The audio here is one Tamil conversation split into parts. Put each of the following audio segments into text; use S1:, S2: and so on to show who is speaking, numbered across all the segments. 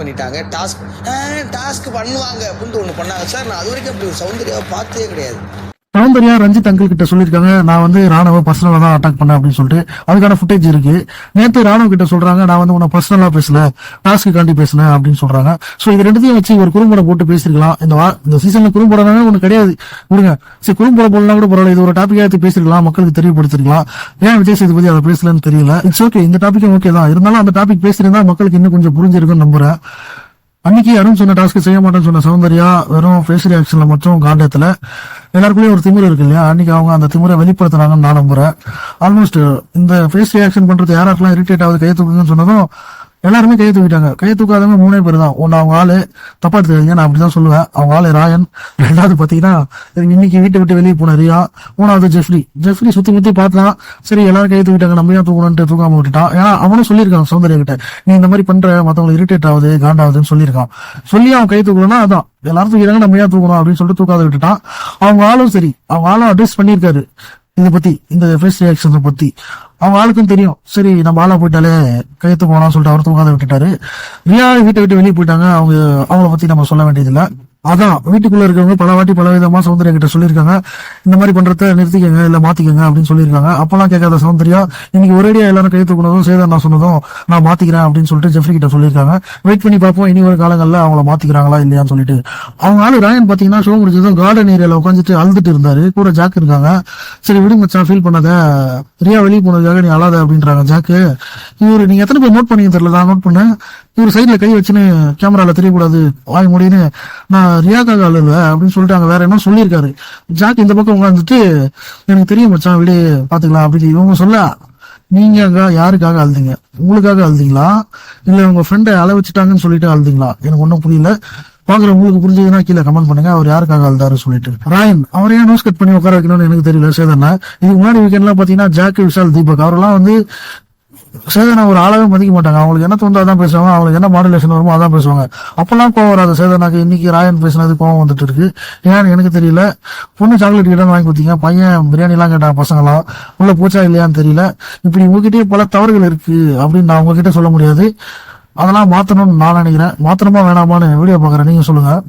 S1: பண்ணிட்டாங்க. டாஸ்க் பண்ணுவாங்க அப்படின்ட்டு ஒன்று பண்ணாங்க சார். நான் அது வரைக்கும் அப்படி ஒரு சௌந்தர்யாவை பார்த்ததே கிடையாது.
S2: சௌந்தர்யா ரஞ்சித் அங்கிள் கிட்ட சொல்லியிருக்காங்க, நான் வந்து ராணுவ பர்சனலா தான் அட்டாக் பண்ணேன் அப்படின்னு சொல்லிட்டு. அதுக்கான ஃபுட்டேஜ் இருக்கு. நேற்று ராணுவ கிட்ட சொல்றாங்க, நான் வந்து உன்னை பர்சனலா பேசல, டாஸ்க்கு காண்டி பேசினேன் அப்படின்னு சொல்றாங்க. சோ இது ரெண்டுத்தையும் வச்சு ஒரு குறும்படம் போட்டு பேசிருக்கலாம். இந்த சீசன்ல குறும்படமே ஒண்ணு கிடையாது விடுங்க. சரி, குறும்படம் போடலாம் கூட பரவாயில்ல, இது ஒரு டாபிக்கா எடுத்து பேசிருக்கலாம், மக்களுக்கு தெரியப்படுத்திருக்கலாம். ஏன் விஜய் சேதுபதி அதை பேசலன்னு தெரியல. இட்ஸ் ஓகே, இந்த டாபிக்கும் ஓகே தான். இருந்தாலும் அந்த டாபிக் பேசிருந்தா மக்களுக்கு இன்னும் கொஞ்சம் புரிஞ்சிருக்குன்னு நம்புறேன். அன்னைக்கு அருண் சொன்ன டாஸ்க்கு செய்ய மாட்டேன்னு சொன்ன சௌந்தர்யா வெறும் ஃபேஸ் ரியாக்ஷன்ல மட்டும் காண்டத்துல எல்லாருக்குள்ளயும் ஒரு திமிரு இருக்கு இல்லையா, அன்னைக்கு அவங்க அந்த திமிரை வெளிப்படுத்துறாங்கன்னு நான் நம்புறேன். ஆல்மோஸ்ட் இந்த ஃபேஸ் ரியாக்ஷன் பண்றது யாராருக்கெல்லாம் இரிட்டேட் ஆகுது, கையை தூக்குங்கன்னு சொன்னதும் எல்லாருமே கையை தூக்கிட்டாங்க. கையை தூக்காதவங்க 3 பேர் தான். ஒன்னு அவங்க ஆளு, தப்பா எடுத்துக்காதீங்க, நான் அப்படிதான் சொல்லுவேன், அவங்க ஆளு ராயன். ரெண்டாவது பாத்தீங்கன்னா இன்னைக்கு வீட்டை விட்டு வெளியே போன ரியா. மூணாவது ஜெஃப்ரி சுத்தி முத்தி பார்த்தான். சரி, எல்லாரும் கையை தூக்கிட்டாங்க, நம்ம ஏன் தூக்கணும்னு தூக்காம விட்டுட்டான். ஏன்னா அவனும் சொல்லியிருக்கான் சௌந்தர்யா கிட்ட, நீ இந்த மாதிரி பண்ற மத்தவங்களை இரிட்டேட் ஆகுது, காண்டாகுதுன்னு சொல்லியிருக்கான். சொல்லி அவன் கை தூக்கணும்னா அதான் எல்லாரும் தூக்கிறாங்க, நம்ம ஏன் தூக்கணும் அப்படின்னு சொல்லிட்டு தூக்காத விட்டுட்டான். அவங்க ஆளும் சரி, அவங்க ஆளும் அட்வைஸ் பண்ணியிருக்காரு இதை பத்தி, இந்த ஃபேஸ் ரியாக்ஷன் பத்தி. அவங்க ஆளுக்கும் தெரியும், சரி நம்ம ஆளா போயிட்டாலே கையெழுத்து போனான்னு சொல்லிட்டு அவர் தூங்காத விட்டுட்டாரு. ரியா வீட்டை விட்டு வெளியே போயிட்டாங்க. அவங்கள பத்தி நம்ம சொல்ல வேண்டியதில்லை. அதான் வீட்டுக்குள்ள இருக்கவங்க பல வாட்டி பல விதமா சௌந்தர்யா கிட்ட சொல்லியிருக்காங்க, இந்த மாதிரி பண்றத நிறுத்திக்கங்க, இல்ல மாத்திக்கங்க அப்படின்னு சொல்லியிருக்காங்க. அப்பெல்லாம் கேட்காத சௌந்தர்யா இன்னைக்கு ஒரேடியா எல்லாரும் கை தூக்குனதும் சேதன் நான் சொன்னதும் நான் மாத்திக்கிறேன் அப்படின்னு சொல்லிட்டு ஜெஃப்ரி கிட்ட சொல்லியிருக்காங்க. வெயிட் பண்ணி பார்ப்போம் இனி ஒரு காலங்கள்ல அவங்கள மாத்திக்கிறாங்களா இல்லையான்னு சொல்லிட்டு. அவங்க ஆளு ராயன் பாத்தீங்கன்னா ஷோ முடிச்சதும் கார்டன் ஏரியால உட்காந்துட்டு அழுதுட்டு இருந்தாரு. கூட ஜாக் இருக்காங்க. சரி விடுங்க மச்சான், ஃபீல் பண்ணாத, ரியா வெளியே போனதுக்காக நீ அழாத அப்படின்றாங்க ஜாக்கு. இவரு நீங்க எத்தனை பேர் நோட் பண்ணீங்க தெரியல, நான் நோட் பண்ணேன். இவர் சைட்ல கை வச்சுன்னு கேமரால தெரியக்கூடாது வாய் முடின்னு, நான் ரியாக்காக அழுல அப்படின்னு சொல்லிட்டு அங்க வேற என்ன சொல்லியிருக்காரு. ஜாக் இந்த பக்கம் உட்காந்துட்டு எனக்கு தெரியும் மச்சான் விடு பாத்துக்கலாம் அப்படின்னு இவங்க சொல்ல, நீங்க யாருக்காக அழுதீங்க? உங்களுக்காக அழுதீங்களா இல்ல உங்க ஃப்ரெண்டை அழ வச்சுட்டாங்கன்னு சொல்லிட்டு அழுதீங்களா? எனக்கு ஒன்னும் புரியல. பாக்குற உங்களுக்கு புரிஞ்சதுன்னா கீழே கமெண்ட் பண்ணுங்க, அவர் யாருக்காக அழுதாரு சொல்லிட்டு. ராயன் அவர் ஏன் நோஸ் கட் பண்ணி உட்கார வைக்கணும்னு எனக்கு தெரியல. சேதனா இதுக்கு முன்னாடி வீக்கெண்ட்லாம் பாத்தீங்கன்னா ஜாக், விஷால், தீபக் அவரெல்லாம் வந்து சேதனா ஒரு ஆளாவே மதிக்க மாட்டாங்க. அவங்களுக்கு என்ன தோந்தா அதான் பேசுவாங்க, அவங்களுக்கு என்ன மாடுலேஷன் வருமோ அதான் பேசுவாங்க. அப்பெல்லாம் கோவம் வராது சேதனாக்கு. இன்னைக்கு ராயன் பேசினது கோவம் வந்துட்டு இருக்கு. ஏன்னு எனக்கு தெரியல. பொண்ணு சாக்லேட் கிட்ட வாங்கி கொடுத்தீங்க, பையன் பிரியாணி எல்லாம் கேட்டாங்க, பசங்களாம் உள்ள போச்சா இல்லையான்னு தெரியல. இப்படி உங்ககிட்டயே பல தவறுகள் இருக்கு அப்படின்னு நான் உங்ககிட்ட சொல்ல முடியாது. அதெல்லாம் மாத்தணும்னு நான் நினைக்கிறேன். மாத்தணுமா வேணாமான்னு வீடியோ பாக்குறேன், நீங்க சொல்லுங்க.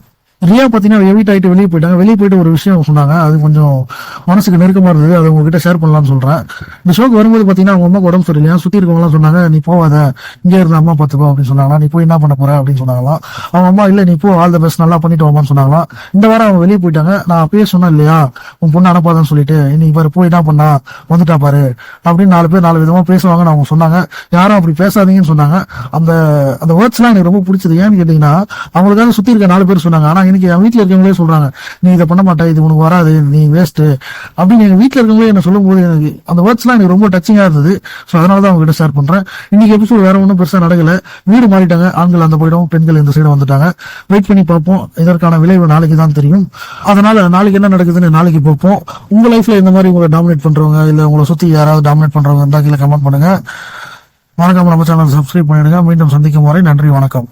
S2: ரியா பாத்தீங்கன்னா எவிட் ஆயிட்டு வெளியே போயிட்டாங்க. வெளியே போயிட்டு ஒரு விஷயம் சொன்னாங்க, அது கொஞ்சம் மனசுக்கு நெருக்கமா இருந்தது, அதை உங்ககிட்ட ஷேர் பண்ணலாம்னு சொல்றேன். இந்த ஷோக்கு வரும்போது பாத்தீங்கன்னா அவங்க அம்மாக்கு உடம்பு சரியில்லையா, சுத்தி இருக்கவங்க எல்லாம் சொன்னாங்க நீ போவாத, இங்கே இருந்த அம்மா பாத்துக்கோ அப்படின்னு சொன்னாங்களா. நீ போய் என்ன பண்ண போற அப்படின்னு சொன்னாங்களாம். அவங்க அம்மா இல்ல நீ போ, ஆல் த பெஸ்ட், நல்லா பண்ணிட்டு வாமான்னு சொன்னாங்களாம். இந்த வாரம் அவங்க வெளியே போயிட்டாங்க. நான் அப்பயே சொன்னேன் இல்லையா, உன் பொண்ணு அனுப்பாதான்னு சொல்லிட்டு, இன்னைக்கு பாரு போய் என்ன பண்ணா வந்துட்டா பாரு அப்படின்னு 4 பேர் 4 விதமா பேசுவாங்கன்னு அவங்க சொன்னாங்க. யாரும் அப்படி பேசாதீங்கன்னு சொன்னாங்க. அந்த அந்த வேர்ட்ஸ் எல்லாம் எனக்கு ரொம்ப பிடிச்சது. ஏன்னு கேட்டீங்கன்னா அவங்களுக்காக சுத்தி இருக்க 4 பேர் சொன்னாங்க. ஆனா எனக்கு என் வீட்டுல இருக்கவங்களே சொல்றாங்க, நீ இதை பண்ண மாட்டே, இது உனக்கு வராது, நீ வேஸ்ட் அப்படின்னு எங்க வீட்டுல இருக்கவங்களே என்ன சொல்லும் போது எனக்கு அந்த வேர்ட்ஸ் எல்லாம் எனக்கு ரொம்ப டச்சிங்கா இருந்தது. சோ அதனாலதான் அவங்க கிட்ட ஷேர் பண்றேன். இன்னைக்கு எபிசோட் வேற ஒன்றும் பெருசா நடக்கல. வீடு மாறிட்டாங்க, ஆண்கள் அந்த போயிடும், பெண்கள் இந்த சைடு வந்துட்டாங்க. வெயிட் பண்ணி பார்ப்போம், இதற்கான விளைவு நாளைக்கு தான் தெரியும். அதனால நாளைக்கு என்ன நடக்குதுன்னு நாளைக்கு பார்ப்போம். உங்க லைஃப்ல இந்த மாதிரி உங்களை டாமினேட் பண்றவங்க இல்ல உங்களை சுத்தி யாராவது டாமினேட் பண்றவங்க இருந்தா கீழே கமெண்ட் பண்ணுங்க. மறக்காம நம்ம சேனல் சப்ஸ்கிரைப் பண்ணிடுங்க. மீண்டும் சந்திக்கும் வரை நன்றி, வணக்கம்.